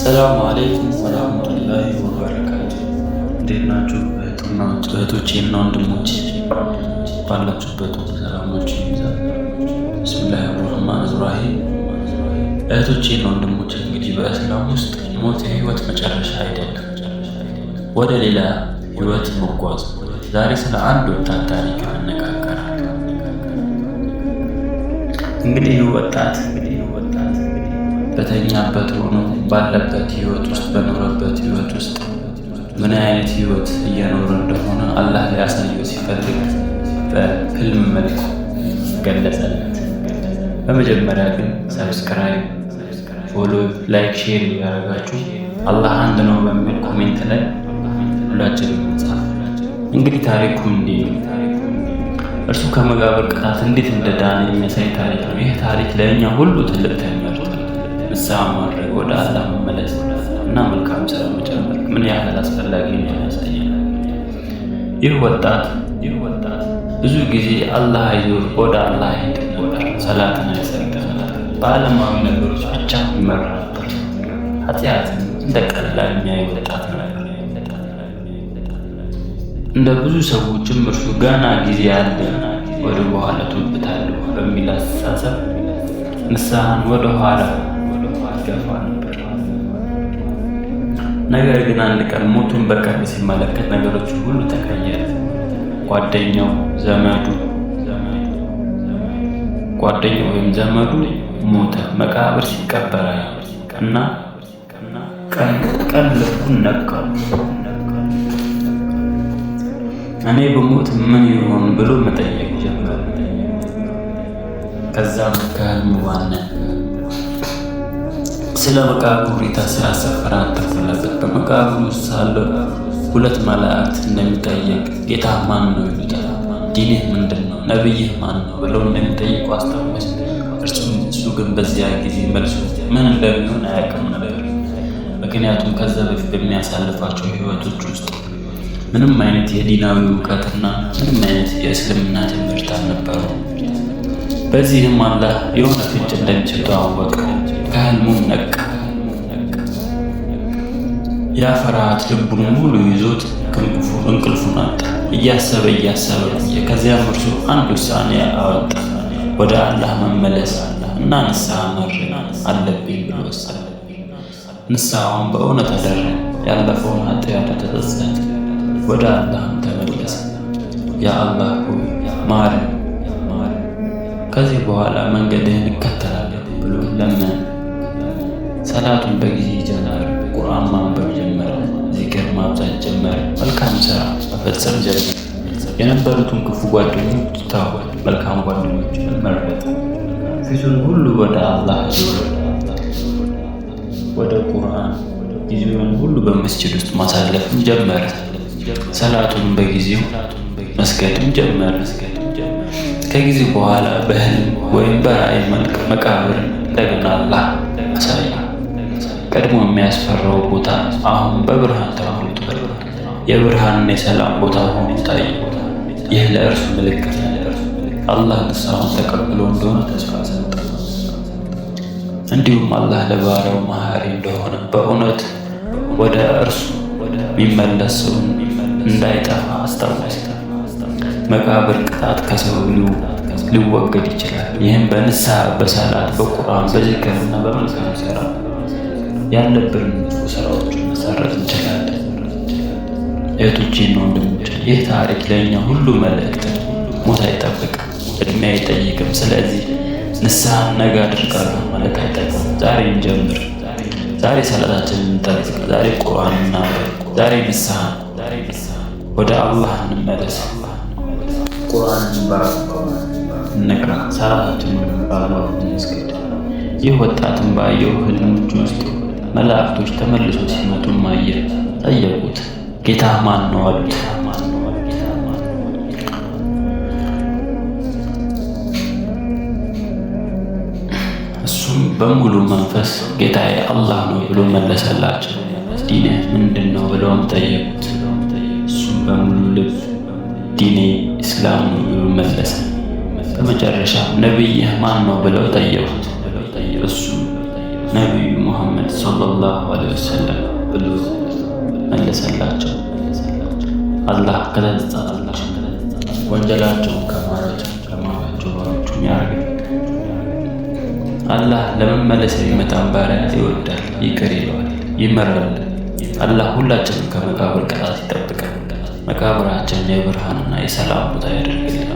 ሰላሙ አለይኩም ወራህመቱላሂ ወበረካቱ። እንዴት ናችሁ እህቶቼና ወንድሞቼ? ባላችሁበት ሰላማችሁ ይብዛ። ቢስሚላሂ ረህማን ረሂም። እህቶቼና ወንድሞቼ እንግዲህ በእስላም ውስጥ ሞት የህይወት መጨረሻ አይደለም፣ ወደ ሌላ ህይወት መጓዝ። ዛሬ ስለ አንድ ወጣት ታሪክ እንነጋገራለን። እንግዲህ ወጣት በተኛበት ሆኖ ባለበት ህይወት ውስጥ በኖረበት ህይወት ውስጥ ምን አይነት ህይወት እየኖረ እንደሆነ አላህ ሊያሳየው ሲፈልግ በህልም መልክ ገለጸለት። በመጀመሪያ ግን ሰብስክራይብ፣ ፎሎ፣ ላይክ፣ ሼር ያደረጋችሁ አላህ አንድ ነው በሚል ኮሜንት ላይ ሁላችንም እንጻፍ። እንግዲህ ታሪኩ እንዲህ ነው። እርሱ ከመቃብር ቅጣት እንዴት እንደዳነ የሚያሳይ ታሪክ ነው። ይህ ታሪክ ለእኛ ሁሉ ትልቅ ትምህርት ነው። ንስሐ ማድረግ፣ ወደ አላህ መመለስ እና መልካም ስራ መጨመር ምን ያህል አስፈላጊ እንደሆነ ያሳያል። ይህ ወጣት ብዙ ጊዜ አላህ አይዞህ ወደ አላህ ሄድ ነበር። ሰላትን አይሰግድም ነበር። በዓለማዊ ነገሮች ብቻ ይመራ ነበር። ኃጢአትን እንደ ቀላል የሚያይ ወጣት ነበር። እንደ ብዙ ሰዎችም እርሱ ገና ጊዜ አለ፣ ወደ በኋላ ተውብታለሁ በሚል አስተሳሰብ ንስሐን ወደ ኋላ ገፋ ነበር። ነገር ግን አንድ ቀን ሞቱን በቅርብ ሲመለከት ነገሮች ሁሉ ተቀየረ። ጓደኛው ወይም ዘመዱ ሞተ፣ መቃብር ሲቀበረ እና ቀን ልቡን ነካው። እኔ በሞት ምን ይሆን ብሎ መጠየቅ ጀመረ። ከዛም ከህልሙ ዋነ ስለ መቃብሩ ሁኔታ ሲያሰፈራ ተፈለበት። በመቃብሩ ውስጥ ሳለ ሁለት መላእክት እንደሚጠየቅ ጌታ ማን ነው ይሉታል። ዲንህ ምንድን ነው? ነብይህ ማን ነው ብለው እንደሚጠይቁ አስታወሰ። እሱ ግን በዚያ ጊዜ መልሱ ምን እንደሚሆን አያውቅም ነበር። ምክንያቱም ከዛ በፊት በሚያሳልፋቸው ህይወቶች ውስጥ ምንም አይነት የዲናዊ እውቀትና ምንም አይነት የእስልምና ትምህርት አልነበረው። በዚህም አላህ የሆነ ፍንጭ እንደሚሰጠው አወቀ። ከህልሙም ነቃ። ያ ፍርሃት ልቡን ሙሉ ይዞት እንቅልፉን አጣ። እያሰበ ከዚያም እርሱ አንድ ውሳኔ አወጣ። ወደ አላህ መመለስ እና ንስሐ ማድረግ አለብኝ ብሎ ወሰነ። ንስሐውን በእውነት አደረገ። ያለፈውን ኃጢአቱ ተጸጸተ። ወደ አላህም ተመለሰ። ያ አላህ ሆይ ማረን፣ ከዚህ በኋላ መንገድህን እከተላለሁ ብሎ ለመነ። ሰላቱን በጊዜ ጀመረ። ቁርአን ማንበብ ጀመረ። ዚክር ማብዛት ጀመረ። መልካም ስራ መፈጸም ጀመረ። የነበሩትን ክፉ ጓደኞች ተወ፣ መልካም ጓደኞችን መረጠ። ፊቱን ሁሉ ወደ አላህ ዞረ። ወደ ቁርአን ጊዜውን ሁሉ በመስጂድ ውስጥ ማሳለፍም ጀመረ። ሰላቱን በጊዜው መስገድም ጀመረ። ከጊዜ በኋላ በህልም ወይም በራእይ መልክ መቃብር እንደገና አላህ አሳየ። ቀድሞ የሚያስፈራው ቦታ አሁን በብርሃን ተሞልቷል። የብርሃንና የሰላም ቦታ ሆኖ ታየ። ይህ ለእርሱ ምልክት አላህ ንስሐውን ተቀብሎ እንደሆነ ተስፋ ሰጠ። እንዲሁም አላህ ለባሪያው መሐሪ እንደሆነ በእውነት ወደ እርሱ የሚመለስ ሰውን እንዳይጠፋ አስታወሰ። መቃብር ቅጣት ከሰው ሊወገድ ይችላል። ይህም በንስሐ፣ በሰላት፣ በቁርአን፣ በዚክርና በመልካም ስራ ያለብን ስራዎች መሰረት እንችላለን። እህቶቼና ወንድሞቼ ይህ ታሪክ ለእኛ ሁሉ መልእክት ነው። ሞት አይጠብቅም፣ እድሜ አይጠይቅም። ስለዚህ ንስሐን ነገ አድርጋለሁ ማለት አይጠቅም። ዛሬ እንጀምር። ዛሬ ሰላታችንን እንጠብቅ። ዛሬ ቁርአን እናንብብ። ዛሬ ንስሐ ወደ አላህ እንመለስ። ቁርአንን እንቅራ። ሰላታችንን በአግባቡ እንስገድ። ይህ ወጣትን ባየው ህልሞች ውስጥ መላእክቶች ተመልሶ ሲመጡ አየ። ጠየቁት፣ ጌታ ማን ነው አሉት። እሱም በሙሉ መንፈስ ጌታዬ አላህ ነው ብሎ መለሰላቸው። ዲንህ ምንድን ነው ብለውም ጠየቁት። እሱም በሙሉ ልብ ዲኔ ኢስላም ነው ብሎ መለሰ። በመጨረሻ ነብይህ ማን ነው ብለው ጠየቁት። እሱ ነቢዩ ሙሐመድ ሰለላሁ ሰለላሁ ዐለይሂ ወሰለም ብሎ መለሰላቸው። አላህ ከተጸጸታቸው ወንጀላቸውን ከማራቸው ባሮቹም ያርግ። አላህ ለመመለስ የሚመጣን ባሪያ ይወዳል፣ ይቅር ይለዋል፣ ይመራል። አላህ ሁላችንም ከመቃብር ቅጣት ይጠብቃል። መቃብራችን የብርሃንና የሰላም ቦታ ያደርግልን።